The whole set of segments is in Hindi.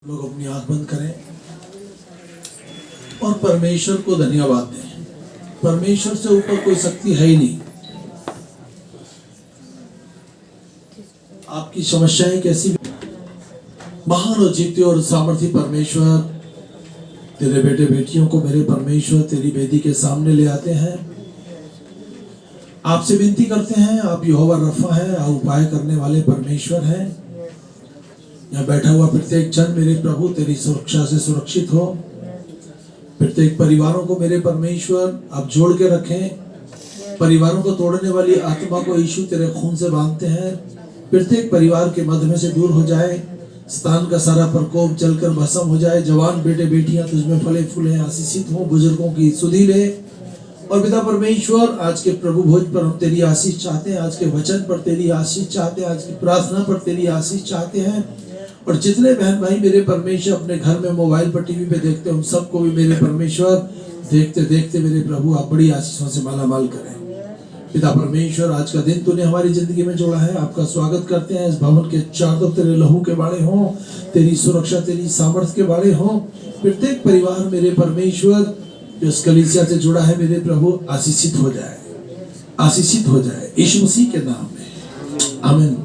लोग अपनी आंख बंद करें और परमेश्वर को धन्यवाद दें। परमेश्वर से ऊपर कोई शक्ति है ही नहीं। आपकी समस्याएं कैसी भी, महान और जीते और सामर्थी परमेश्वर तेरे बेटे बेटियों को मेरे परमेश्वर तेरी वेदी के सामने ले आते हैं। आपसे विनती करते हैं, आप यहोवा रफा है, आप उपाय करने वाले परमेश्वर हैं। यहाँ बैठा हुआ प्रत्येक जन मेरे प्रभु तेरी सुरक्षा से सुरक्षित हो। प्रत्येक परिवारों को मेरे परमेश्वर आप जोड़ के रखें। परिवारों को तोड़ने वाली आत्मा को यीशु तेरे खून से बांधते हैं। प्रत्येक परिवार के मध्य में से दूर हो जाए। शैतान का सारा प्रकोप जलकर भस्म हो जाए। जवान बेटे बेटियां तुझमें फले फूले आशीषित हो। बुजुर्गों की सुधि ले। और पिता परमेश्वर आज के प्रभु भोज पर हम तेरी आशीष चाहते हैं। आज के वचन पर तेरी आशीष चाहते हैं। आज की प्रार्थना पर तेरी आशीष चाहते हैं। और जितने बहन भाई मेरे परमेश्वर अपने घर में मोबाइल पर टीवी पे देखते हैं, उन सबको भी मेरे परमेश्वर देखते देखते मेरे प्रभु आप बड़ी आशीषों से मालामाल करें। पिता परमेश्वर आज का दिन तूने हमारी जिंदगी में जोड़ा है। आपका स्वागत करते हैं। इस भवन के चारों तरफ तेरे लहू के बाड़े हों, तेरी सुरक्षा तेरी सामर्थ्य के बाड़े हों। प्रत्येक परिवार मेरे परमेश्वर जो इस कलीसिया से जुड़ा है मेरे प्रभु आशीषित हो जाए, आशीषित हो जाए यीशु मसीह के नाम में, आमीन।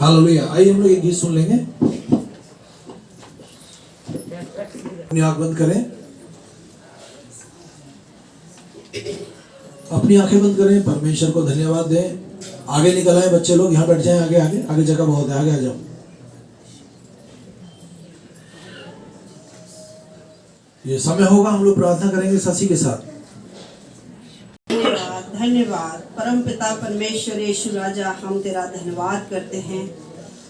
हालेलुया। आइए हम लोग एक गीत सुन लेंगे। अपनी आंख बंद करें, अपनी आंखें बंद करें, परमेश्वर को धन्यवाद दें। आगे निकल आए बच्चे लोग, यहाँ बैठ जाएं। आगे आगे आगे जगह बहुत है, आगे आ जाओ। ये समय होगा हम लोग प्रार्थना करेंगे शशि के साथ। धन्यवाद परम पिता परमेश्वर यीशु राजा, हम तेरा धन्यवाद करते हैं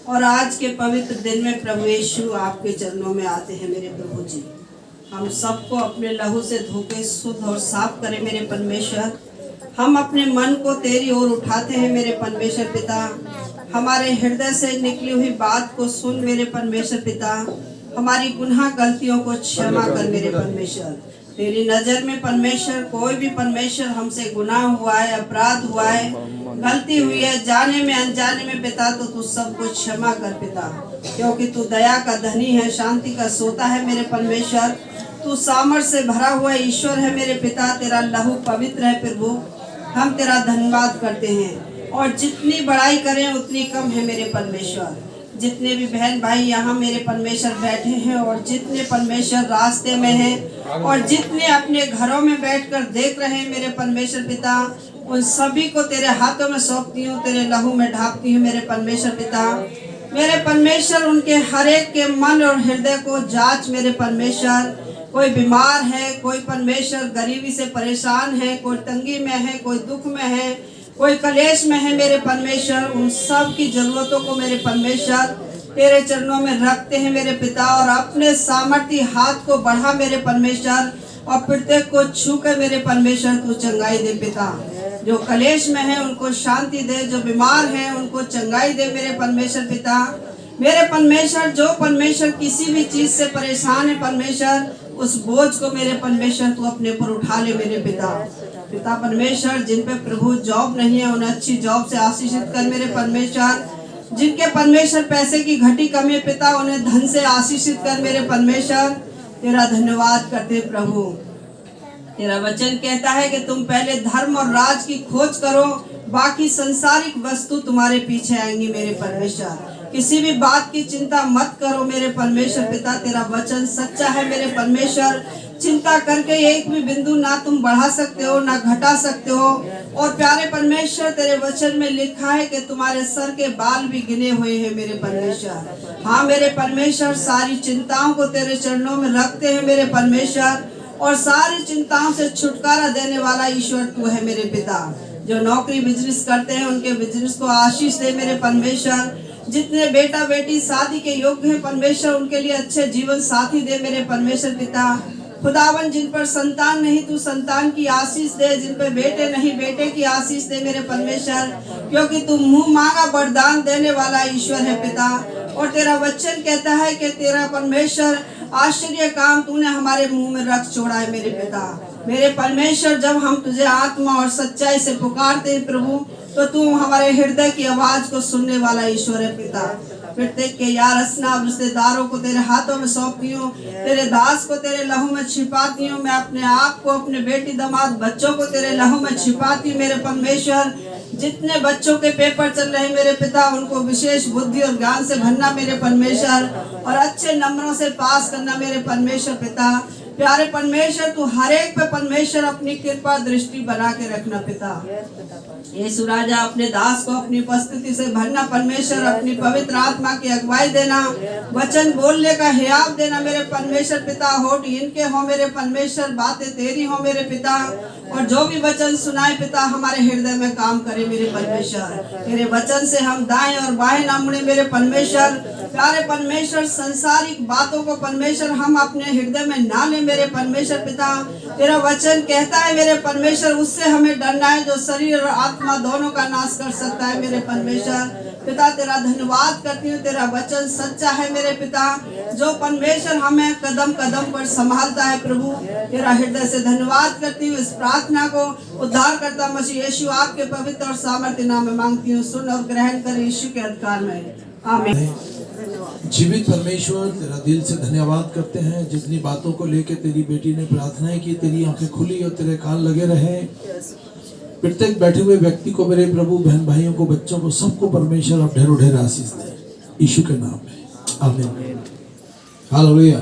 और आज के पवित्र दिन में प्रभु यीशु आपके चरणों में आते हैं मेरे प्रभु जी। हम सबको अपने लहू से धोके शुद्ध और साफ करें मेरे परमेश्वर। हम अपने मन को तेरी ओर उठाते हैं मेरे परमेश्वर पिता। हमारे हृदय से निकली हुई बात को सुन मेरे परमेश्वर पिता। हमारी गुनाह गलतियों को क्षमा कर मेरे परमेश्वर। तेरी नजर में परमेश्वर कोई भी परमेश्वर हमसे गुनाह हुआ है, अपराध हुआ है, गलती हुई है जाने में अनजाने में पिता, तो तू सबको क्षमा कर पिता, क्योंकि तू दया का धनी है, शांति का सोता है मेरे परमेश्वर। तू सामर्थ से भरा हुआ ईश्वर है मेरे पिता। तेरा लहू पवित्र है प्रभु। हम तेरा धन्यवाद करते हैं और जितनी बड़ाई करें उतनी कम है मेरे परमेश्वर। जितने भी बहन भाई यहाँ मेरे परमेश्वर बैठे हैं और जितने परमेश्वर रास्ते में हैं और जितने अपने घरों में बैठकर देख रहे हैं मेरे परमेश्वर पिता, उन सभी को तेरे हाथों में सौंपती हूँ, तेरे लहू में ढांपती हूँ मेरे परमेश्वर पिता। मेरे परमेश्वर उनके हर एक के मन और हृदय को जांच मेरे परमेश्वर। कोई बीमार है, कोई परमेश्वर गरीबी से परेशान है, कोई तंगी में है, कोई दुख में है, कोई कलेश में है मेरे परमेश्वर। उन सब की जरूरतों को मेरे परमेश्वर तेरे चरणों में रखते हैं मेरे पिता और अपने सामर्थ्य हाथ को बढ़ा मेरे परमेश्वर और प्रत्येक को छू कर मेरे परमेश्वर तू चंगाई दे पिता। जो कलेश में है उनको शांति दे, जो बीमार है उनको चंगाई दे मेरे परमेश्वर पिता। मेरे परमेश्वर जो परमेश्वर किसी भी चीज से परेशान है परमेश्वर, उस बोझ को मेरे परमेश्वर तू अपने पर उठा ले मेरे पिता। पिता परमेश्वर जिन पे प्रभु जॉब नहीं है उन्हें अच्छी जॉब से आशीषित कर मेरे परमेश्वर। जिनके परमेश्वर पैसे की घटी कमी है पिता, उन्हें धन से आशीषित कर मेरे परमेश्वर। तेरा धन्यवाद करते प्रभु। तेरा वचन कहता है कि तुम पहले धर्म और राज की खोज करो, बाकी संसारिक वस्तु तुम्हारे पीछे आएंगी मेरे परमेश्वर। किसी भी बात की चिंता मत करो मेरे परमेश्वर पिता। तेरा वचन सच्चा है मेरे परमेश्वर। चिंता करके एक भी बिंदु ना तुम बढ़ा सकते हो ना घटा सकते हो। और प्यारे परमेश्वर तेरे वचन में लिखा है कि तुम्हारे सर के बाल भी गिने हुए हैं मेरे परमेश्वर। हाँ मेरे परमेश्वर, सारी चिंताओं को तेरे चरणों में रखते हैं मेरे परमेश्वर और सारी चिंताओं से छुटकारा देने वाला ईश्वर तू है मेरे पिता। जो नौकरी बिजनेस करते हैं उनके बिजनेस को आशीष दे मेरे परमेश्वर। जितने बेटा बेटी शादी के योग्य हैं परमेश्वर, उनके लिए अच्छे जीवन साथी दे मेरे परमेश्वर पिता। खुदावन जिन पर संतान नहीं तू संतान की आशीष दे, जिन पर बेटे नहीं बेटे की आशीष दे मेरे परमेश्वर, क्योंकि तू मुंह मांगा वरदान देने वाला ईश्वर है पिता। और तेरा वचन कहता है कि तेरा परमेश्वर आश्चर्य काम तूने हमारे मुंह में रख छोड़ा है मेरे पिता। मेरे परमेश्वर जब हम तुझे आत्मा और सच्चाई से पुकारते हैं प्रभु, तो तू हमारे हृदय की आवाज को सुनने वाला ईश्वर है पिता। प्रत्येक के यार असनाब रिश्तेदारों को तेरे हाथों में सौंपती हूँ, तेरे दास को तेरे लहू में छिपाती हूँ। मैं अपने आप को, अपने बेटी दामाद बच्चों को तेरे लहू में छिपाती हूँ मेरे परमेश्वर। जितने बच्चों के पेपर चल रहे मेरे पिता, उनको विशेष बुद्धि और ज्ञान से भरना मेरे परमेश्वर, और अच्छे नंबरों से पास करना मेरे परमेश्वर पिता। प्यारे परमेश्वर, तू हर एक पे परमेश्वर अपनी कृपा दृष्टि बना के रखना पिता। यीशु राजा, अपने दास को अपनी उपस्थिति से भरना परमेश्वर, अपनी पवित्र आत्मा की अगुवाई देना, वचन बोलने का हियाव देना मेरे परमेश्वर पिता। होठ इनके हो मेरे परमेश्वर, बातें तेरी हो मेरे पिता, और जो भी वचन सुनाए पिता हमारे हृदय में काम करे मेरे परमेश्वर। तेरे वचन से हम दाएं और बाएं ना मुड़े मेरे परमेश्वर। प्यारे परमेश्वर, संसारिक बातों को परमेश्वर हम अपने हृदय में ना ले मेरे परमेश्वर पिता। तेरा वचन कहता है मेरे परमेश्वर, उससे हमें डरना है जो शरीर और आत्मा दोनों का नाश कर सकता है मेरे परमेश्वर पिता। तेरा धन्यवाद करती हूँ, तेरा वचन सच्चा है मेरे पिता, जो परमेश्वर हमें कदम कदम पर संभालता है प्रभु। तेरा हृदय से धन्यवाद करती हूँ। इस प्रार्थना को उद्धार करता मसीह यीशु आपके पवित्र और सामर्थ्य नाम में मांगती हूँ। सुन और ग्रहण कर यीशु के अधिकार में, आमीन। जीवित परमेश्वर, तेरा दिल से धन्यवाद करते हैं। जितनी बातों को लेकर तेरी बेटी ने प्रार्थनाएं की, तेरी आंखें खुली और तेरे कान लगे रहे। प्रत्येक बैठे हुए व्यक्ति को, मेरे प्रभु, बहन भाइयों को, बच्चों को, सबको परमेश्वर अब ढेरों ढेर आशीष दे, यीशु के नाम में, आमीन। हालेलुया।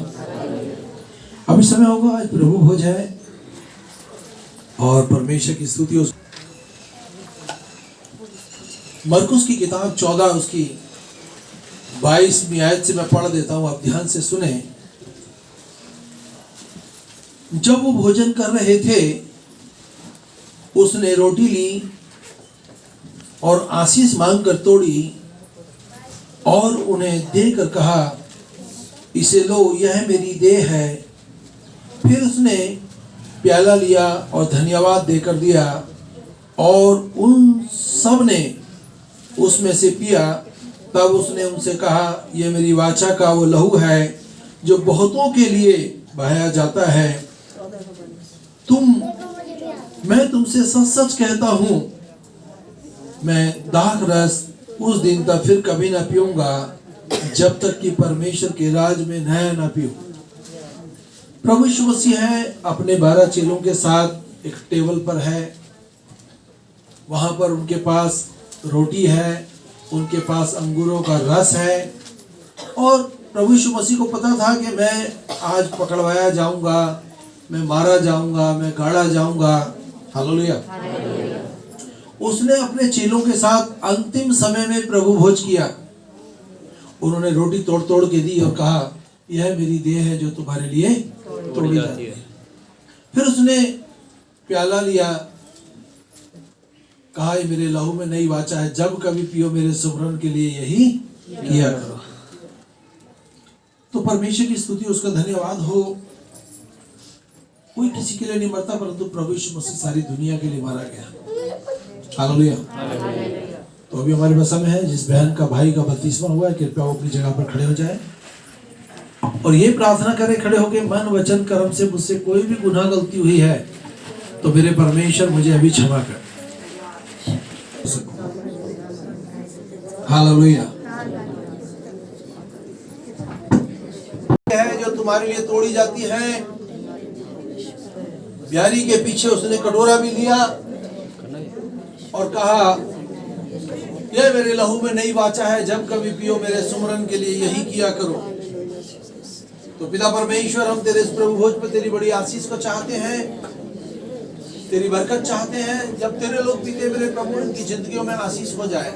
अभी समय होगा आज प्रभु भोज है और परमेश्वर की स्तुति। मरकुस की किताब 14 उसकी 22वीं आयत से मैं पढ़ देता हूं, आप ध्यान से सुने। जब वो भोजन कर रहे थे, उसने रोटी ली और आशीष मांगकर तोड़ी और उन्हें देकर कहा, इसे लो, यह मेरी देह है। फिर उसने प्याला लिया और धन्यवाद देकर दिया, और उन सब ने उसमें से पिया। तब उसने उनसे कहा, यह मेरी वाचा का वो लहू है जो बहुतों के लिए बहाया जाता है। मैं तुमसे सच सच कहता हूं, मैं दाख रस उस दिन तक फिर कभी ना पीऊंगा, जब तक कि परमेश्वर के राज में नया ना पीऊं। प्रभु यीशु मसीह है, अपने 12 चेलों के साथ एक टेबल पर है। वहां पर उनके पास रोटी है, उनके पास अंगूरों का रस है, और प्रभु यीशु मसीह को पता था कि मैं आज पकड़वाया जाऊंगा, मैं मारा जाऊंगा, मैं गाड़ा जाऊंगा। हालेलुया। उसने अपने चेलों के साथ अंतिम समय में प्रभु भोज किया। उन्होंने रोटी तोड़ तोड़ के दी और कहा, यह मेरी देह है जो तुम्हारे लिए तोड़ी जाती है। फिर उसने प्याला लिया, कहा, ये मेरे लहू में नई वाचा है, जब कभी पियो मेरे सुमरन के लिए यही किया करो। तो परमेश्वर की स्तुति, उसका धन्यवाद हो। कोई किसी के लिए नहीं मरता, परंतु प्रभु यीशु मसीह सारी दुनिया के लिए मारा गया। हालेलुया। तो अभी हमारे पास समय है, जिस बहन का भाई का बपतिस्मा हुआ है, कृपया वो अपनी जगह पर खड़े हो जाए और ये प्रार्थना करें खड़े होकर, मन वचन कर्म से मुझसे कोई भी गुनाह गलती हुई है तो मेरे परमेश्वर मुझे अभी क्षमा कर। हालेलुया। है जो तुम्हारे लिए तोड़ी जाती है। ब्यारी के पीछे उसने कटोरा भी लिया और कहा, यह मेरे लहू में नई वाचा है, जब कभी पियो मेरे सुमरन के लिए यही किया करो। तो पिता परमेश्वर, हम तेरे इस प्रभु भोज पर तेरी बड़ी आशीष को चाहते हैं, तेरी बरकत चाहते हैं। जब तेरे लोग पीते मेरे प्रभु, उनकी जिंदगियों में आशीष हो जाए।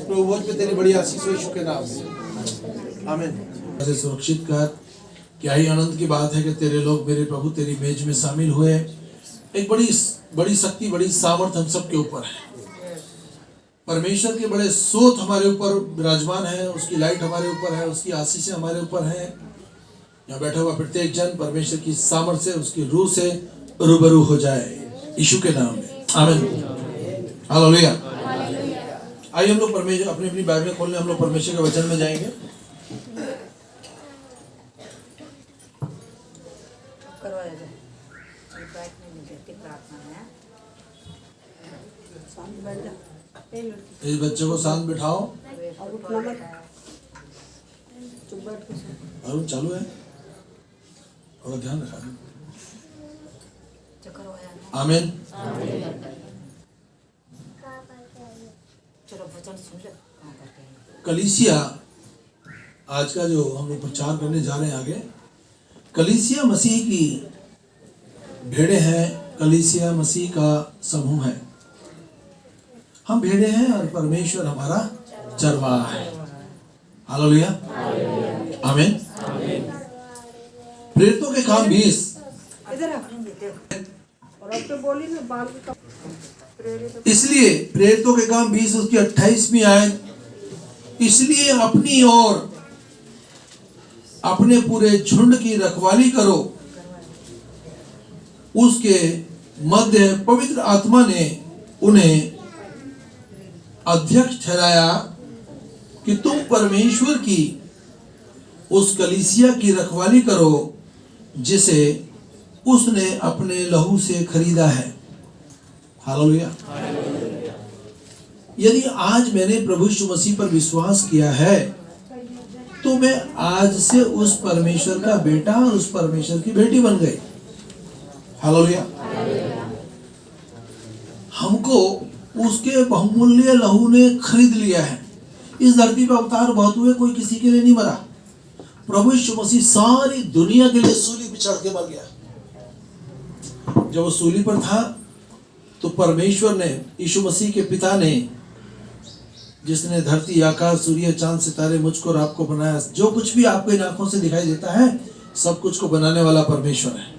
प्रभु भोज पे तेरी बड़ी आशीष हो, यीशु के नाम से, आमीन। ऐसे सुरक्षित कर। क्या ही आनंद की बात है कि तेरे लोग मेरे प्रभु तेरी मेज में शामिल हुए। एक बड़ी शक्ति, बड़ी सामर्थ हम सब के ऊपर है। परमेश्वर के बड़े सोत हमारे ऊपर विराजमान है, उसकी लाइट हमारे ऊपर है, उसकी आशीष हमारे ऊपर है। यहाँ बैठा हुआ प्रत्येक जन परमेश्वर की सामर्थ्य से, उसकी रूह से रूबरू हो जाए, यीशु के नाम में, आमीन। हालेलुया। आइए हम लोग परमेश्वर अपनी अपनी बाइबल खोलने, हम लोग परमेश्वर के वचन में जाएंगे। इस बच्चे को शांत बिठाओ। अब उठना मत, चुप बैठ के सो। अरुण चालू है, थोड़ा ध्यान रखा। आमीन। चलो वचन सुन लो। कलीसिया आज का जो हम लोग प्रचार करने जा रहे हैं आगे, कलीसिया मसीह की भेड़े हैं, कलीसिया मसीह का समूह है। हम भेड़े हैं और परमेश्वर हमारा चरवाहा है। हालेलुया, आमीन। प्रेरितों के काम 20। इधर आ। और अब तो बोली ना बाल के प्रेरित। इसलिए प्रेरितों के काम 20 उसकी 28वीं आयत, इसलिए अपनी और अपने पूरे झुंड की रखवाली करो, उसके मध्य पवित्र आत्मा ने उन्हें अध्यक्ष ठहराया कि तुम परमेश्वर की उस कलीसिया की रखवाली करो जिसे उसने अपने लहू से खरीदा है। हालेलुया। यदि आज मैंने प्रभु यीशु मसीह पर विश्वास किया है तो मैं आज से उस परमेश्वर का बेटा और उस परमेश्वर की बेटी बन गई। हालेलुया। हमको उसके बहुमूल्य लहू ने खरीद लिया है। इस धरती पर अवतार बहुत हुए, कोई किसी के लिए नहीं मरा। प्रभु यीशु मसीह सारी दुनिया के लिए सूली पर चढ़ के मर गया। जब वो सूली पर था तो परमेश्वर ने, यीशु मसीह के पिता ने, जिसने धरती आकाश सूर्य चांद सितारे मुझको और आपको बनाया, जो कुछ भी आपको इन आंखों से दिखाई देता है सब कुछ को बनाने वाला परमेश्वर है।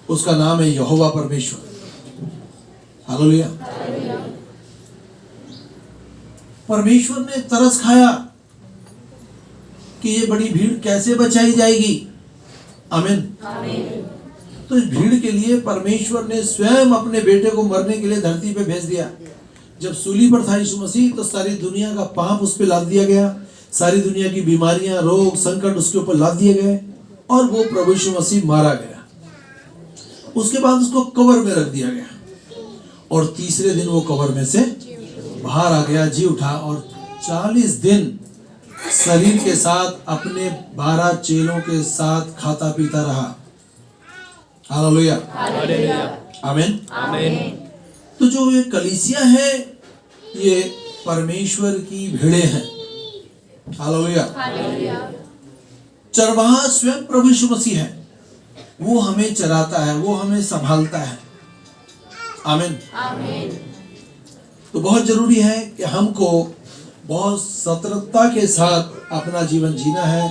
उसका नाम है यहोवा परमेश्वर। हालेलुया। परमेश्वर ने तरस खाया कि ये बड़ी भीड़ कैसे बचाई जाएगी। आमीन। तो इस भीड़ के लिए परमेश्वर ने स्वयं अपने बेटे को मरने के लिए धरती पे भेज दिया। जब सूली पर था यीशु मसीह तो सारी दुनिया का पाप उस पर लाद दिया गया, सारी दुनिया की बीमारियां, रोग, संकट उसके ऊपर लाद दिए गए और वो प्रभु यीशु मसीह मारा गया। उसके बाद उसको कब्र में रख दिया गया और तीसरे दिन वो कब्र में से बाहर आ गया, जी उठा और 40 दिन शरीर के साथ अपने 12 चेलों के साथ खाता पीता रहा। हालेलुया, आमीन। तो जो ये कलीसिया है ये परमेश्वर की भेड़े हैं। हालेलुया। चरवाहा स्वयं प्रभु यीशु मसीह है। वो हमें चराता है, वो हमें संभालता है। आमीन। तो बहुत जरूरी है कि हमको बहुत सतर्कता के साथ अपना जीवन जीना है।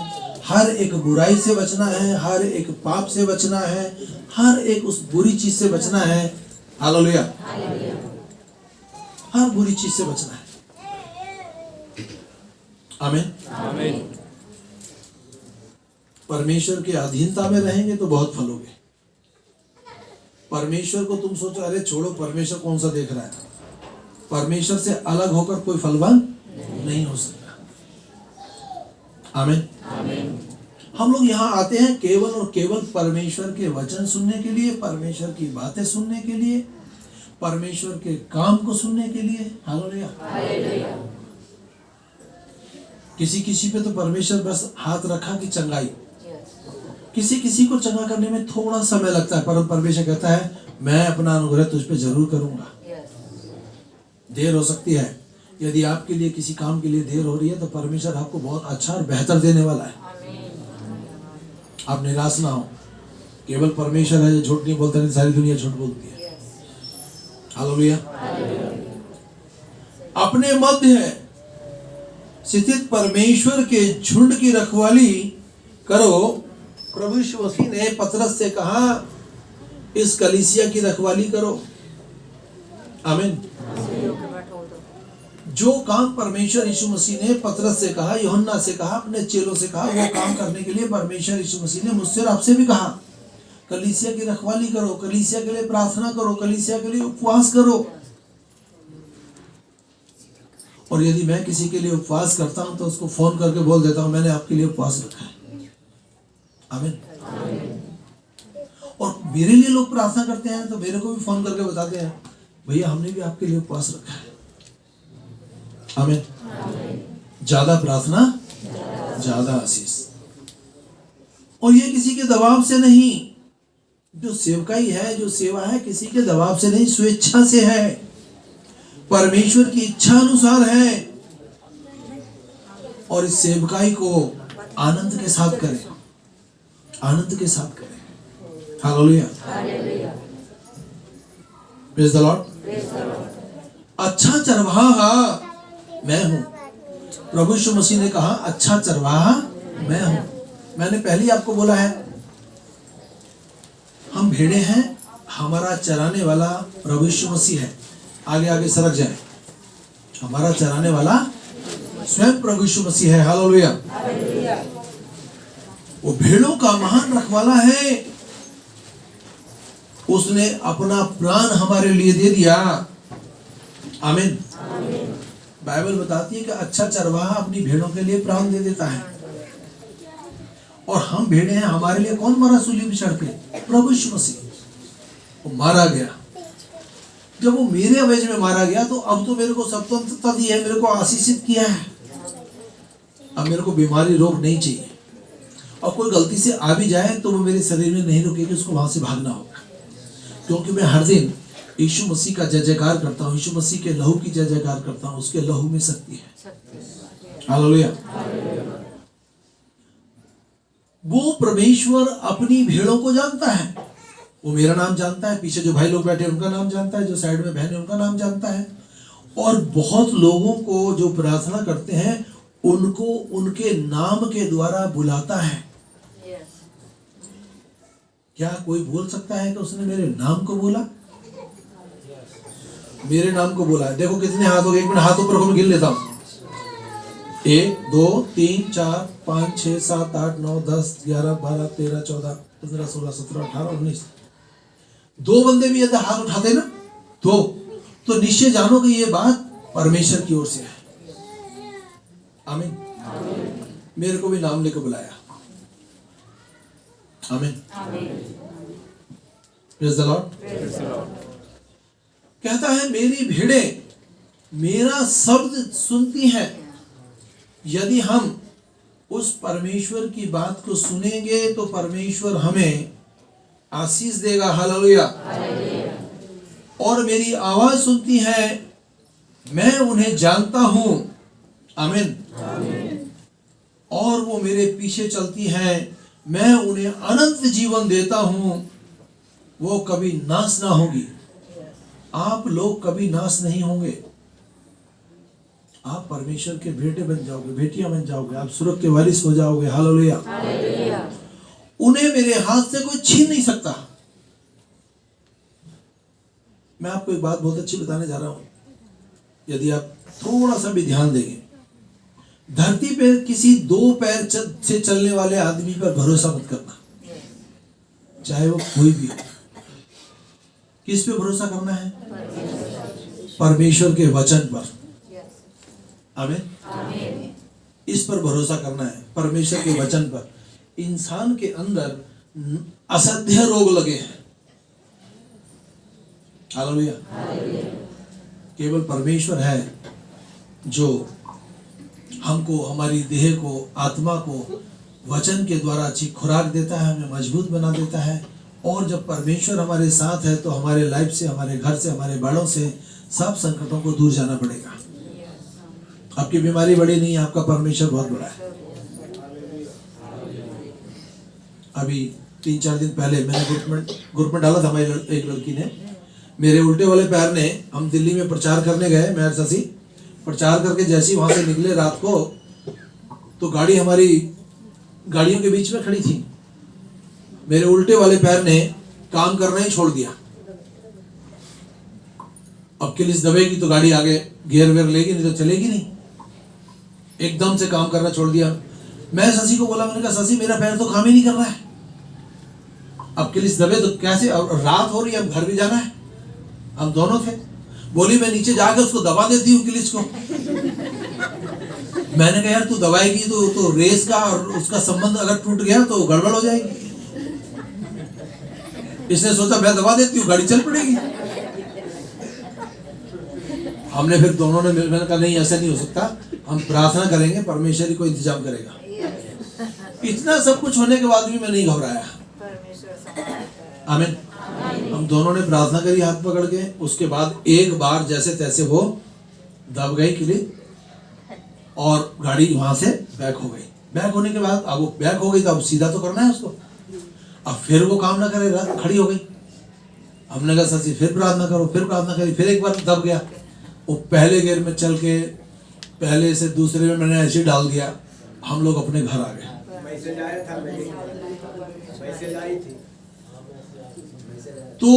हर एक बुराई से बचना है, हर एक पाप से बचना है, हर एक उस बुरी चीज से बचना है। हालेलुया। हर बुरी चीज से बचना है। आमीन। परमेश्वर की अधीनता में रहेंगे तो बहुत फलोगे। परमेश्वर को तुम सोचो, अरे छोड़ो परमेश्वर कौन सा देख रहा है। परमेश्वर से अलग होकर कोई फलवान नहीं हो सकता। आमीन। हम लोग यहाँ आते हैं केवल और केवल परमेश्वर के वचन सुनने के लिए, परमेश्वर की बातें सुनने के लिए, परमेश्वर के काम को सुनने के लिए। हालेलुया। किसी पे तो परमेश्वर बस हाथ रखा कि चंगाई, किसी को चंगा करने में थोड़ा समय लगता है, पर परमेश्वर कहता है मैं अपना अनुग्रह तुझ पे जरूर करूंगा। देर हो सकती है, यदि आपके लिए किसी काम के लिए देर हो रही है तो परमेश्वर आपको बहुत अच्छा और बेहतर देने वाला है। आप निराश ना हो। केवल परमेश्वर है जो झूठ नहीं बोलता, नहीं सारी दुनिया झूठ बोलती है। हालेलुया। अपने मध्य स्थित परमेश्वर के झुंड की रखवाली करो। प्रभु यीशु मसीह ने पतरस से कहा इस कलीसिया की रखवाली करो। आमीन। जो काम परमेश्वर यीशु मसीह ने पतरस से कहा, यूहन्ना से कहा, अपने चेलों से कहा, वो काम करने के लिए परमेश्वर यीशु मसीह ने मुझसे और आपसे भी कहा। कलीसिया की रखवाली करो, कलीसिया के लिए प्रार्थना करो, कलीसिया के लिए उपवास करो। और यदि मैं किसी के लिए उपवास करता हूं तो उसको फोन करके बोल देता हूं मैंने आपके लिए उपवास रखा है। आमीन। और मेरे लिए लोग प्रार्थना करते हैं तो मेरे को भी फोन करके बताते हैं भैया हमने भी आपके लिए उपवास रखा है। आमीन। ज्यादा प्रार्थना ज्यादा आशीष। और ये किसी के दबाव से नहीं, जो सेवकाई है, जो सेवा है, किसी के दबाव से नहीं, स्वेच्छा से है, परमेश्वर की इच्छा अनुसार है। और इस सेवकाई को आनंद के साथ करें, आनंद के साथ करें। Hallelujah, praise the Lord. अच्छा चरवाहा मैं हूं। प्रभु यीशु मसीह ने कहा अच्छा चरवाहा मैं हूं। मैंने पहले ही आपको बोला है, हम भेड़े हैं, हमारा चराने वाला प्रभु यीशु मसीह है। आगे आगे सरक जाए, हमारा चराने वाला स्वयं प्रभु यीशु मसीह है। हालेलुया। वो भेड़ों का महान रखवाला है, उसने अपना प्राण हमारे लिए दे दिया। आमीन। बाइबल बताती है कि अच्छा चरवाहा अपनी भेड़ों के लिए प्राण दे देता है। और हम भेड़े हैं, हमारे लिए कौन मरा सूली पे चढ़ के? प्रभु यीशु मसीह। वो मारा गया। जब वो मेरे अवैज में मारा गया तो अब तो मेरे को स्वतंत्रता दी है, मेरे को आशीषित किया है। अब मेरे को बीमारी रोग नहीं चाहिए। और कोई गलती से आ भी जाए तो वो मेरे शरीर में नहीं रुकेगी, उसको वहां से भागना होगा। क्योंकि मैं हर दिन यीशु मसीह का जय जयकार करता हूँ, यीशु मसीह के लहू की जय जयकार करता हूँ। उसके लहू में शक्ति है। हालेलुया। वो परमेश्वर अपनी भेड़ों को जानता है। वो मेरा नाम जानता है, पीछे जो भाई लोग बैठे उनका नाम जानता है, जो साइड में बहन है उनका नाम जानता है। और बहुत लोगों को जो प्रार्थना करते हैं उनको उनके नाम के द्वारा बुलाता है। क्या कोई बोल सकता है कि उसने मेरे नाम को बोला? मेरे नाम को बोला है। देखो कितने हाथ हो गए, एक मिनट हाथ ऊपर को मैं गिन लेता हूं। 1 2 3 4 5 6 7 8 9 10 11 12 13 14 15 16 17 18 19। 2 बंदे भी यदि हाथ उठाते ना तो निश्चय जानो कि ये बात परमेश्वर की ओर से है। आमीन। मेरे को भी नाम लेकर बुलाया। आमीन। Praise the Lord. कहता है मेरी भेड़ें मेरा शब्द सुनती हैं। यदि हम उस परमेश्वर की बात को सुनेंगे तो परमेश्वर हमें आशीष देगा। हालेलुया। और मेरी आवाज सुनती है, मैं उन्हें जानता हूं। आमीन। और वो मेरे पीछे चलती हैं, मैं उन्हें अनंत जीवन देता हूं, वो कभी नाश ना होगी। आप लोग कभी नाश नहीं होंगे। आप परमेश्वर के बेटे बन जाओगे, बेटियां बन जाओगे, आप स्वर्ग के वारिस हो जाओगे। हालेलुया। उन्हें मेरे हाथ से कोई छीन नहीं सकता। मैं आपको एक बात बहुत अच्छी बताने जा रहा हूं। यदि आप थोड़ा सा भी ध्यान देंगे, धरती पे किसी 2 पैर से चलने वाले आदमी पर भरोसा मत करना, चाहे वो कोई भी हो। किस पे भरोसा करना है? परमेश्वर के वचन पर। आमीन। इस पर भरोसा करना है, परमेश्वर के वचन पर। इंसान के अंदर असह्य रोग लगे हैं। हालेलुया। केवल परमेश्वर है जो हमको, हमारी देह को, आत्मा को वचन के द्वारा अच्छी खुराक देता है, हमें मजबूत बना देता है। और जब परमेश्वर हमारे साथ है तो हमारे लाइफ से, हमारे घर से, हमारे बालों से सब संकटों को दूर जाना पड़ेगा। आपकी बीमारी बड़ी नहीं है, आपका परमेश्वर बहुत बड़ा है। अभी 3-4 दिन पहले मैंने ग्रुप में डाला था, हमारी एक लड़की ने, मेरे उल्टे वाले पैर ने, हम दिल्ली में प्रचार करने गए, मैं शशि प्रचार करके जैसे ही वहां से निकले रात को, तो गाड़ी हमारी गाड़ियों के बीच में खड़ी थी। मेरे उल्टे वाले पैर ने काम करना ही छोड़ दिया। अब किलिस दबेगी तो गाड़ी आगे गियर वेयर लेगी, नहीं तो चलेगी नहीं। एकदम से काम करना छोड़ दिया। मैं शशि को बोला, मैंने कहा शशि मेरा पैर तो काम ही नहीं कर रहा है, अब किलिस दबे तो कैसे? रात हो रही है, अब घर भी जाना है, हम दोनों थे। बोली मैं नीचे जाके उसको दबा देती हूँ किलिस को। मैंने कहा यार तू दबाएगी तो रेस का और उसका संबंध अगर टूट गया तो गड़बड़ हो जाएगी। इसने सोचा मैं दबा देती हूँ, गाड़ी चल पड़ेगी। हमने फिर दोनों ने, मैंने कहा नहीं ऐसा नहीं हो सकता, हम प्रार्थना करेंगे, परमेश्वर ही को इंतजाम करेगा। इतना सब कुछ होने के बाद भी मैं नहीं घबराया। आमीन। हम दोनों ने प्रार्थना करी हाथ पकड़ के, उसके बाद एक बार जैसे तैसे वो दब गई किली और गाड़ी वहां से बैक हो गई। बैक होने के बाद अब वो बैक हो गई तो अब सीधा तो करना है उसको। अब फिर वो काम ना करेगा, खड़ी हो गई। हमने कहा सची फिर प्रार्थना करो, फिर प्रार्थना करी, फिर एक बार दब गया। वो पहले गियर में चल के पहले से दूसरे में मैंने ऐसे डाल दिया, हम लोग अपने घर आ गए। तो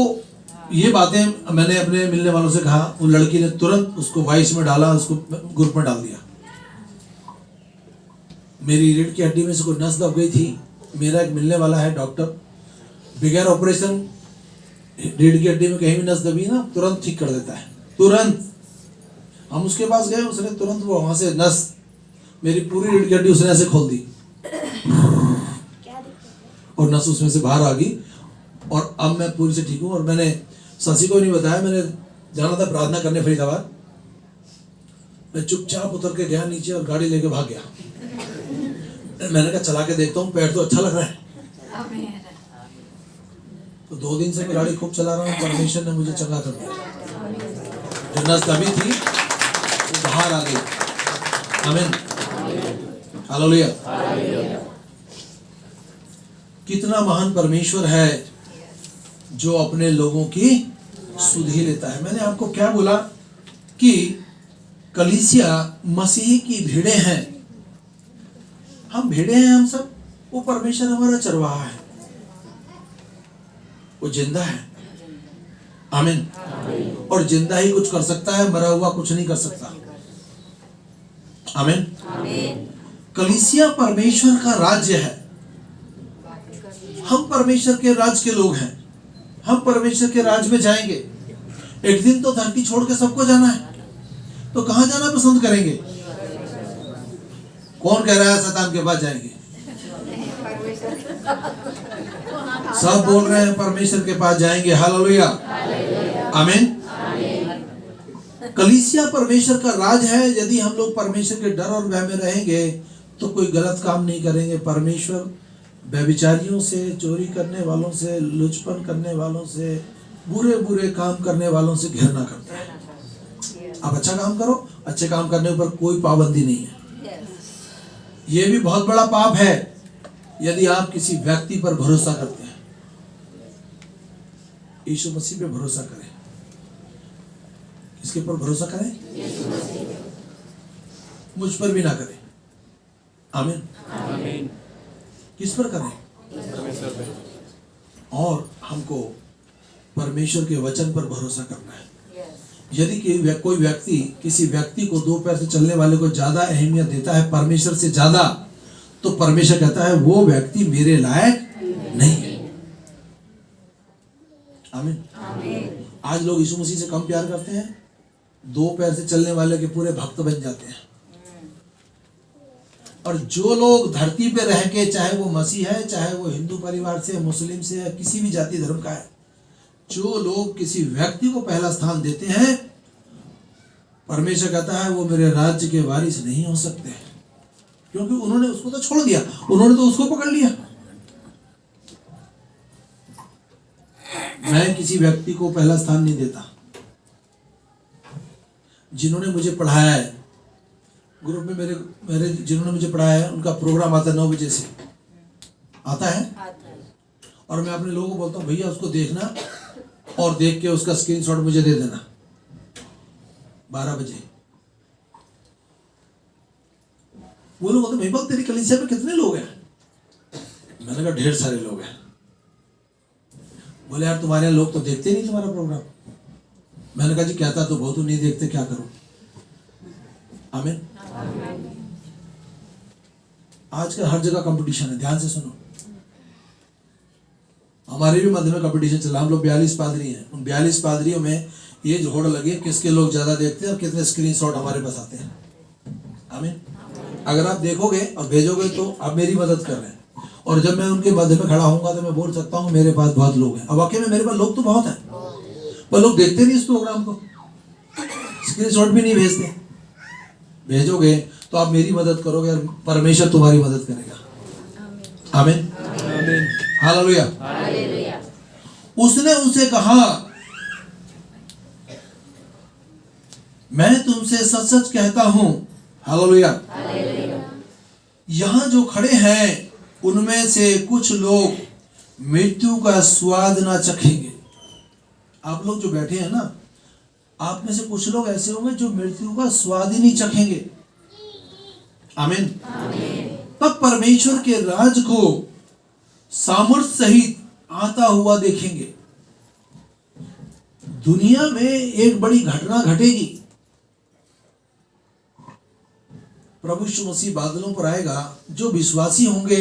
ये बातें मैंने अपने मिलने वालों से कहा, वो लड़की ने तुरंत उसको वॉइस में डाला, उसको ग्रुप में डाल दिया। मेरी रीढ़ की हड्डी में से कोई नस दब गई थी। मेरा एक मिलने वाला है डॉक्टर, बगैर ऑपरेशन रीढ़ की हड्डी में कहीं भी नस दबी ना तुरंत ठीक कर देता है, तुरंत। हम उसके पास गए, उसने तुरंत वो वहां से नस, मेरी पूरी रीढ़ की हड्डी उसने ऐसे खोल दी और नस उसमें से बाहर आ गई और अब मैं पूरी से ठीक हूँ। और मैंने शशि को नहीं बताया, मैंने जाना था प्रार्थना करने फरीदाबाद। मैं चुपचाप उतर के गया नीचे और गाड़ी लेके भाग गया। मैंने कहा चला के देखता हूँ, पैर तो अच्छा लग रहा है। तो 2 दिन से मैं गाड़ी खूब चला रहा हूँ, परमेश्वर ने मुझे चंगा कर दिया। जो नस दबी थी वो बाहर आ गई। आमीन, हालेलुया। कितना महान परमेश्वर है जो अपने लोगों की सुधि लेता है। मैंने आपको क्या बोला कि कलीसिया मसीह की भीड़े हैं। हम भीड़े हैं, हम सब। वो परमेश्वर हमारा चरवाहा है, वो जिंदा है। आमीन। और जिंदा ही कुछ कर सकता है, मरा हुआ कुछ नहीं कर सकता। आमीन। कलीसिया परमेश्वर का राज्य है। हम परमेश्वर के राज के लोग हैं। हम परमेश्वर के राज में जाएंगे। एक दिन तो धरती छोड़ के सबको जाना है, तो कहां जाना पसंद करेंगे? कौन कह रहा है शैतान के पास जाएंगे? सब बोल रहे हैं परमेश्वर के पास जाएंगे। हालेलुया, आमीन। कलीसिया परमेश्वर का राज है। यदि हम लोग परमेश्वर के डर और भय में रहेंगे तो कोई गलत काम नहीं करेंगे। परमेश्वर व्यभिचारियों से, चोरी करने वालों से, लुचपन करने वालों से, बुरे बुरे काम करने वालों से घृणा करता है। आप अच्छा काम करो, अच्छे काम करने पर कोई पाबंदी नहीं है। ये भी बहुत बड़ा पाप है यदि आप किसी व्यक्ति पर भरोसा करते हैं। यीशु मसीह पे भरोसा करें। किसके पर भरोसा करें? मुझ पर भी ना करें। आमीन। आमीन। किस पर करें? परमेश्वर पे। और हमको परमेश्वर के वचन पर भरोसा करना है। यदि कोई व्यक्ति किसी व्यक्ति को 2 पैर से चलने वाले को ज्यादा अहमियत देता है परमेश्वर से ज्यादा, तो परमेश्वर कहता है वो व्यक्ति मेरे लायक नहीं है। आमीन। आज लोग यीशु मसीह से कम प्यार करते हैं, 2 पैर से चलने वाले के पूरे भक्त बन जाते हैं। और जो लोग धरती पे रह के, चाहे वो मसीह है, चाहे वो हिंदू परिवार से, मुस्लिम से, या किसी भी जाति धर्म का है, जो लोग किसी व्यक्ति को पहला स्थान देते हैं, परमेश्वर कहता है वो मेरे राज्य के वारिस नहीं हो सकते, क्योंकि उन्होंने उसको तो छोड़ दिया, उन्होंने तो उसको पकड़ लिया। मैं किसी व्यक्ति को पहला स्थान नहीं देता। जिन्होंने मुझे पढ़ाया है, ग्रुप में मेरे जिन्होंने मुझे पढ़ाया है, उनका प्रोग्राम आता है 9 बजे से, आता है। और मैं अपने लोगों को बोलता हूँ भैया उसको देखना और देख के उसका स्क्रीनशॉट मुझे दे देना 12 बजे। वो लोग बोलते भाई तेरी कलीसिया में कितने लोग हैं? मैंने कहा ढेर सारे लोग हैं। बोले यार तुम्हारे लोग तो देखते नहीं तुम्हारा प्रोग्राम। मैंने कहा जी कहता तो बहुत नहीं देखते, क्या करूं। आमीन। आजकल हर जगह कंपटीशन है, ध्यान से सुनो। हमारे भी मध्य में कंपटीशन चला। हम लोग 42 पादरी हैं। उन 42 पादरियों में ये जोड़ लगे किसके लोग ज्यादा देखते हैं और कितने स्क्रीनशॉट हमारे पास आते हैं। आमीन। अगर आप देखोगे और भेजोगे तो आप मेरी मदद कर रहे हैं। और जब मैं उनके मध्य में खड़ा होऊंगा तो मैं बोल सकता हूँ मेरे पास बहुत लोग हैं। अब वाकई में मेरे पास लोग तो बहुत हैं, पर लोग देखते नहीं इस प्रोग्राम को, स्क्रीनशॉट भी नहीं भेजते। भेजोगे तो आप मेरी मदद करोगे और परमेश्वर तुम्हारी मदद करेगा। आमीन, हालेलुया। उसने उसे कहा, मैं तुमसे सच सच कहता हूं, हालेलुया, यहां जो खड़े हैं उनमें से कुछ लोग मृत्यु का स्वाद ना चखेंगे। आप लोग जो बैठे हैं ना, आप में से कुछ लोग ऐसे होंगे जो मृत्यु का स्वाद ही नहीं चखेंगे। आमीन। तब परमेश्वर के राज को सामर्थ सहित आता हुआ देखेंगे। दुनिया में एक बड़ी घटना घटेगी। प्रभु यीशु मसीह बादलों पर आएगा। जो विश्वासी होंगे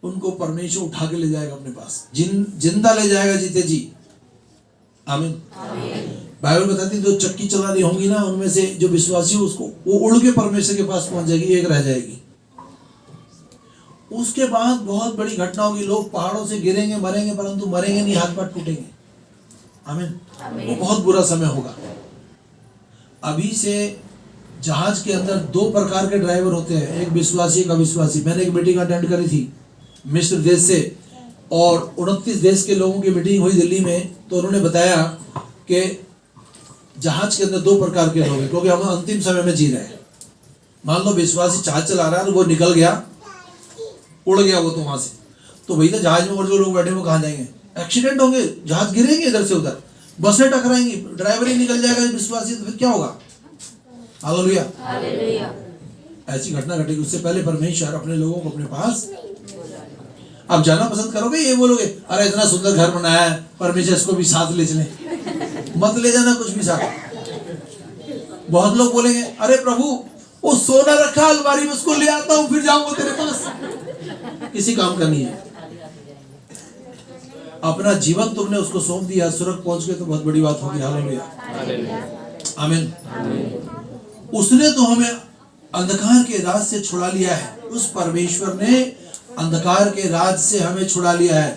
उनको परमेश्वर उठा के ले जाएगा अपने पास, जिंदा ले जाएगा, जीते जी। आमीन। बाइबल बताती है जो चक्की चला रही होंगी ना, उनमें से जो विश्वासी उसको वो उड़ के परमेश्वर के पास पहुंच जाएगी, एक रह जाएगी। उसके बाद बहुत बड़ी घटना होगी। लोग पहाड़ों से गिरेंगे, मरेंगे, परंतु मरेंगे नहीं, हाथ पैर टूटेंगे। आमीन। वो बहुत बुरा समय होगा। अभी से जहाज के अंदर दो प्रकार के ड्राइवर होते हैं, एक विश्वासी, एक अविश्वासी। मैंने एक मीटिंग अटेंड करी थी मिस्र देश से, और 29 देश के लोगों की मीटिंग हुई दिल्ली में। तो उन्होंने बताया कि जहाज के अंदर दो प्रकार के लोग हैं, क्योंकि हम अंतिम समय में जी रहे हैं। मान लो विश्वासी जहाज चला रहा है और वो निकल गया, उड़ गया वो, तो वहां से तो भैया जहाज में और जो लोग बैठे वो कहाँ जाएंगे? एक्सीडेंट होंगे, जहाज गिरेंगे इधर से उधर, बसें टकराएंगी, ड्राइवर ही निकल जाएगा विश्वासी, तो फिर क्या होगा? हालेलुया। ऐसी घटना घटेगी। उससे पहले परमेश्वर अपने लोगों को अपने पास, आप जाना पसंद करोगे? ये बोलोगे अरे इतना सुंदर घर बनाया है, परमेश्वर इसको भी साथ ले चले? मत ले जाना कुछ भी साथ। बहुत लोग बोलेंगे अरे प्रभु वो सोना रखा अलमारी में, उसको ले आता हूं फिर जाऊंगा तेरे पास। किसी काम का नहीं है। अपना जीवन तुमने उसको सौंप दिया, सुरग पहुंच गए तो बहुत बड़ी बात होगी। हालेलुया। आमीन। उसने तो हमें अंधकार के राज से छुड़ा लिया है। उस परमेश्वर ने अंधकार के राज से हमें छुड़ा लिया है।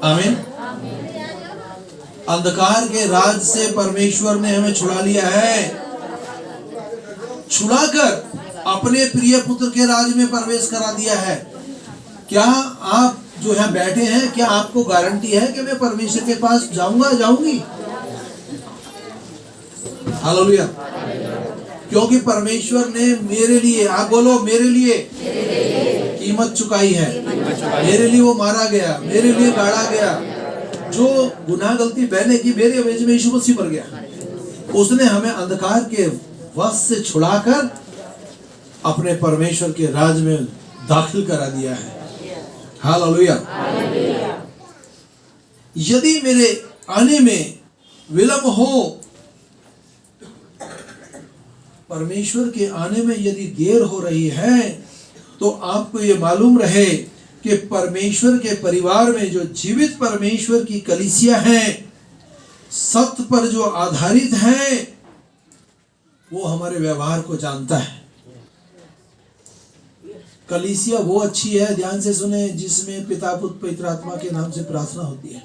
आमीन। अंधकार के राज से परमेश्वर ने हमें छुड़ा लिया है। छुड़ाकर अपने प्रिय पुत्र के राज में प्रवेश करा दिया है। क्या आप जो यहाँ बैठे हैं, क्या आपको गारंटी है कि मैं परमेश्वर के पास जाऊंगा, जाऊंगी? हालेलुया। क्योंकि परमेश्वर ने मेरे लिए, आप बोलो, मेरे लिए कीमत चुकाई है। मेरे लिए वो मारा गया, मेरे लिए गाड़ा गया। जो गुनाह गलती मैंने की, मेरे एवज में यीशु मसीह मर गया। उसने हमें अंधकार के वश से छुड़ाकर अपने परमेश्वर के राज में दाखिल करा दिया है। हालेलुया। यदि मेरे आने में विलंब हो, परमेश्वर के आने में यदि देर हो रही है, तो आपको ये मालूम रहे कि परमेश्वर के परिवार में जो जीवित परमेश्वर की कलीसिया है, सत्य पर जो आधारित है, वो हमारे व्यवहार को जानता है। कलीसिया वो अच्छी है, ध्यान से सुने, जिसमें पिता पुत्र पवित्र आत्मा के नाम से प्रार्थना होती है।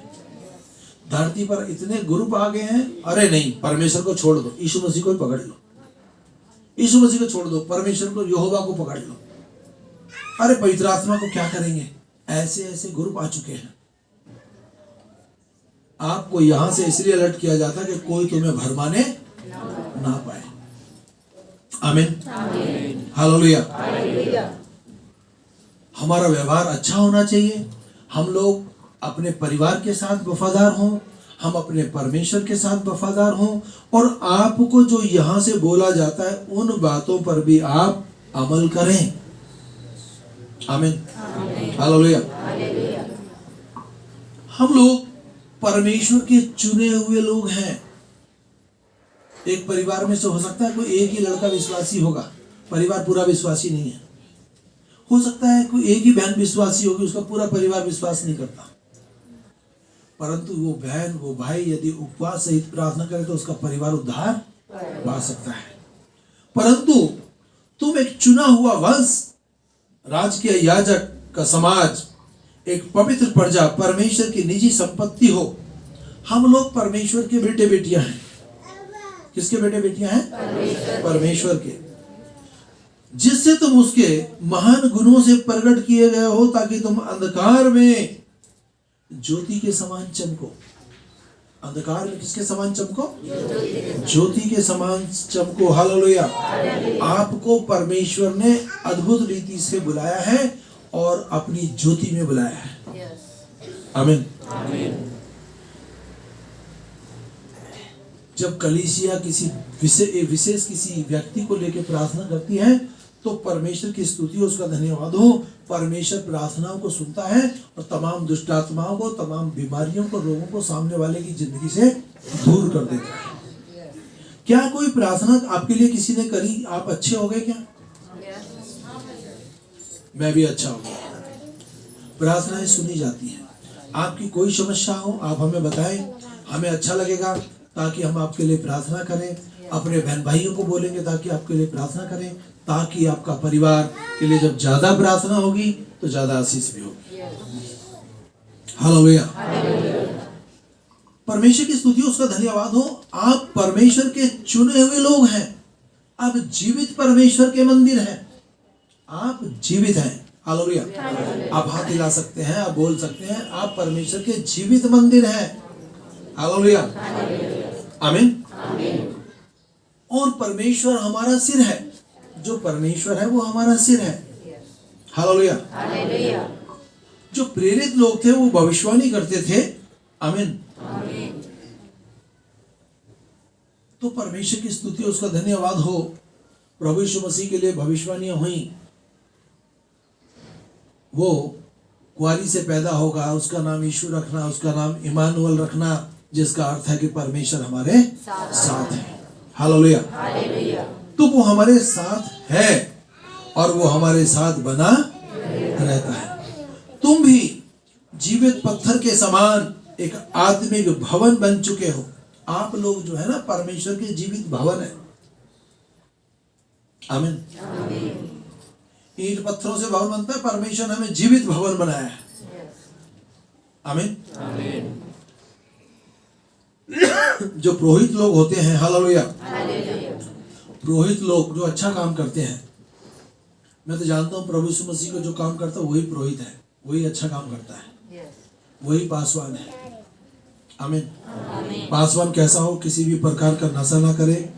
धरती पर इतने ग्रुप आ गए हैं, अरे नहीं, परमेश्वर को छोड़ दो, यीशु मसीह को ही पकड़ लो। यीशु मसीह को छोड़ दो, परमेश्वर को, यहोवा को पकड़ लो। अरे पवित्र आत्मा को क्या करेंगे? ऐसे ऐसे ग्रुप आ चुके हैं। आपको यहां से इसलिए अलर्ट किया जाता है कि कोई तुम्हें भरमाने ना पाए। आमीन। हालेलुया। हमारा व्यवहार अच्छा होना चाहिए। हम लोग अपने परिवार के साथ वफादार हों, हम अपने परमेश्वर के साथ वफादार हों, और आपको जो यहाँ से बोला जाता है उन बातों पर भी आप अमल करें। आमीन। हालेलुया। हम लोग परमेश्वर के चुने हुए लोग हैं। एक परिवार में से हो सकता है कोई एक ही लड़का विश्वासी होगा, परिवार पूरा विश्वासी नहीं है। हो सकता है कोई एक ही बहन विश्वासी होगी, उसका पूरा परिवार विश्वास नहीं करता, परंतु वो बहन, वो भाई यदि उपवास सहित प्रार्थना करे तो उसका परिवार उद्धार पा सकता है। परंतु तुम एक चुना हुआ वंश, राजकीय याजक का समाज, एक पवित्र प्रजा, परमेश्वर की निजी संपत्ति हो। हम लोग परमेश्वर के बेटे बेटियां हैं। किसके बेटे बेटियां हैं? परमेश्वर के, जिससे तुम उसके महान गुणों से प्रकट किए गए हो, ताकि तुम अंधकार में ज्योति के समान चमको। अंधकार में किसके समान चमको? ज्योति के समान चमको। हालेलुया। आपको परमेश्वर ने अद्भुत रीति से बुलाया है और अपनी ज्योति में बुलाया है। आमीन। जब कलीसिया किसी विशेष किसी व्यक्ति को लेकर प्रार्थना करती है तो परमेश्वर की स्तुति हो, उसका धन्यवाद हो। परमेश्वर प्रार्थनाओं को सुनता है और तमाम दुष्ट आत्माओं को, तमाम बीमारियों को, रोगों को सामने वाले की जिंदगी से दूर कर देता है। क्या कोई प्रार्थना आपके लिए किसी ने करी, आप अच्छे हो गए क्या? मैं भी अच्छा हो गया। प्रार्थनाएं सुनी जाती हैं। आपकी कोई समस्या हो आप हमें बताएं, हमें अच्छा लगेगा ताकि हम आपके लिए प्रार्थना करें। अपने बहन भाइयों को बोलेंगे ताकि आपके लिए प्रार्थना करें, ताकि आपका परिवार के लिए जब ज्यादा प्रार्थना होगी तो ज्यादा आशीष भी होगी। हालेलुया। परमेश्वर की स्तुति, उसका धन्यवाद हो। आप परमेश्वर के चुने हुए लोग हैं। आप जीवित परमेश्वर के मंदिर हैं। आप जीवित हैं। हालेलुया। आप हाथ हिला सकते हैं, आप बोल सकते हैं, आप परमेश्वर के जीवित मंदिर हैं। हालेलुया। आमीन। और परमेश्वर हमारा सिर है। जो परमेश्वर है वो हमारा सिर है। हालेलुया। जो प्रेरित लोग थे वो भविष्यवाणी करते थे। आमीन। तो परमेश्वर की स्तुति, उसका धन्यवाद हो। प्रभु यीशु मसीह के लिए भविष्यवाणियां हुई। वो कुआरी से पैदा होगा, उसका नाम यीशु रखना, उसका नाम इमानुएल रखना, जिसका अर्थ है कि परमेश्वर हमारे साथ है। हालेलुया। तो वो हमारे साथ है और वो हमारे साथ बना रहता है। तुम भी जीवित पत्थर के समान एक आत्मिक भवन बन चुके हो। आप लोग जो है ना, परमेश्वर के जीवित भवन है। आमीन। ईंट पत्थरों से भवन बनता है, परमेश्वर ने हमें जीवित भवन बनाया है। आमीन। जो पुरोहित लोग होते हैं, हालेलुया, पुरोहित लोग जो अच्छा काम करते हैं, मैं तो जानता हूँ प्रभु यीशु मसीह को जो काम करता है वही पुरोहित है, वही अच्छा काम करता है, वही पासवान है। आमीन। पासवान कैसा हो? किसी भी प्रकार का नशा ना करे,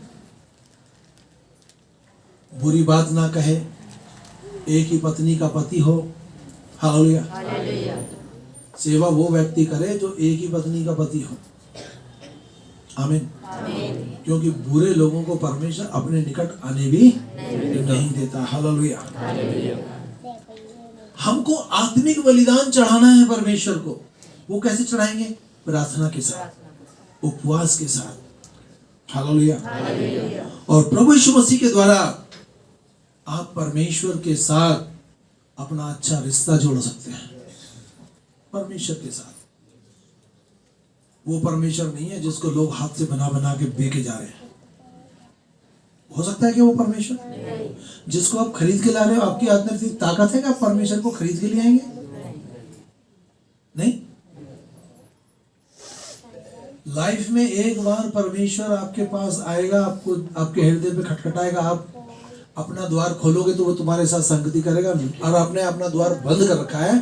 बुरी बात ना कहे, एक ही पत्नी का पति हो। हालेलुया। सेवा वो व्यक्ति करे जो एक ही पत्नी का पति हो। आमीन। क्योंकि बुरे लोगों को परमेश्वर अपने निकट आने भी नहीं देता। हालेलुया। हमको आत्मिक बलिदान चढ़ाना है परमेश्वर को। वो कैसे चढ़ाएंगे? प्रार्थना के साथ, उपवास के साथ। हालेलुया। और प्रभु यीशु मसीह के द्वारा आप परमेश्वर के साथ अपना अच्छा रिश्ता जोड़ सकते हैं। परमेश्वर के साथ। वो परमेश्वर नहीं है जिसको लोग हाथ से बना बना के बेचे जा रहे हैं। हो सकता है कि वो परमेश्वर जिसको आप खरीद के ला रहे हो, आपकी हाथ में इतनी ताकत है कि आप परमेश्वर को खरीद के ले आएंगे? नहीं। लाइफ में एक बार परमेश्वर आपके पास आएगा, आपको आपके हृदय पे खटखटाएगा, आप अपना द्वार खोलोगे तो वो तुम्हारे साथ संगति करेगा। और आपने अपना द्वार बंद कर रखा है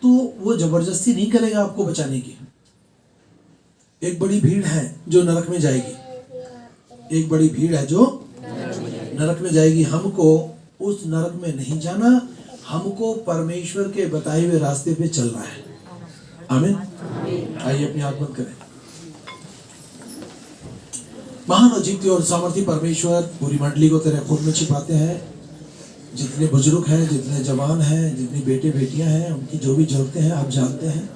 तो वो जबरदस्ती नहीं करेगा आपको बचाने की। एक बड़ी भीड़ है जो नरक में जाएगी। एक बड़ी भीड़ है जो नरक में जाएगी। हमको उस नरक में नहीं जाना, हमको परमेश्वर के बताए हुए रास्ते पे चलना है। आमीन। आइए अपनी आंख बंद करें। महान और जीवती और सामर्थी परमेश्वर, पूरी मंडली को तेरे खून में छिपाते हैं। जितने बुजुर्ग हैं, जितने जवान हैं, जितनी बेटे बेटियां हैं, उनकी जो भी जरूरतें हैं आप जानते हैं।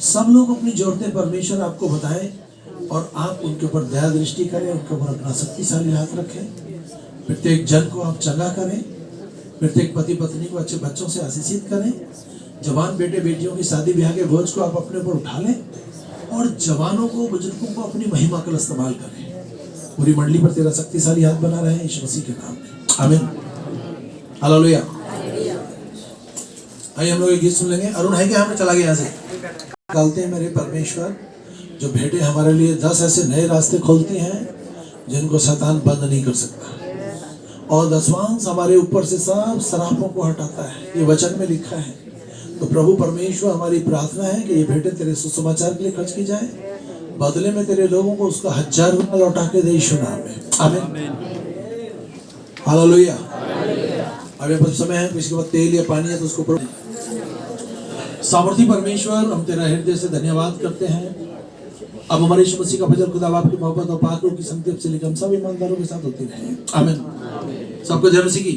सब लोग अपनी जरूरतें परमेश्वर आपको बताएं और आप उनके ऊपर दया दृष्टि करें, उनके ऊपर अपना शक्तिशाली हाथ रखें। प्रत्येक जन को आप चंगा करें, प्रत्येक पति पत्नी को अच्छे बच्चों से आशीषित करें। जवान बेटे बेटियों की शादी ब्याह के बोझ को आप अपने ऊपर उठा लें और जवानों को, बुजुर्गों को अपनी महिमा का इस्तेमाल करें। पूरी मंडली पर तेरा शक्तिशाली हाथ बना रहे यीशु मसीह के नाम में। आमीन। हालेलुया। आइए हम लोग एक गीत सुन लेंगे। अरुण है क्या? हमें चला गया यहाँ से निकालते हैं। मेरे परमेश्वर जो भेंटे हमारे लिए 10 ऐसे नए रास्ते खोलते हैं, जिनको शैतान बंद नहीं कर सकता। और दसवांश हमारे ऊपर से सब सरापों को हटाता है, ये वचन में लिखा है। तो प्रभु परमेश्वर, हमारी प्रार्थना है कि ये भेंटें तेरे सुसमाचार के लिए खर्च की जाए, बदले में तेरे लोगों को उसका 1000 गुना लौटा के दे यीशु नाम में। आमीन। हालेलुया। अभी अब समय है, इसके बाद तेल या पानी है तो उसको सामर्थी परमेश्वर, हम तेरा हृदय से धन्यवाद करते हैं। अब हमारे यीशु मसीह का फजल खुदा बाप की मोहब्बत और पाक रूह की संगति से लेकर हम सब ईमानदारों के साथ होती रहे। आमीन। सबको जय मसीह की।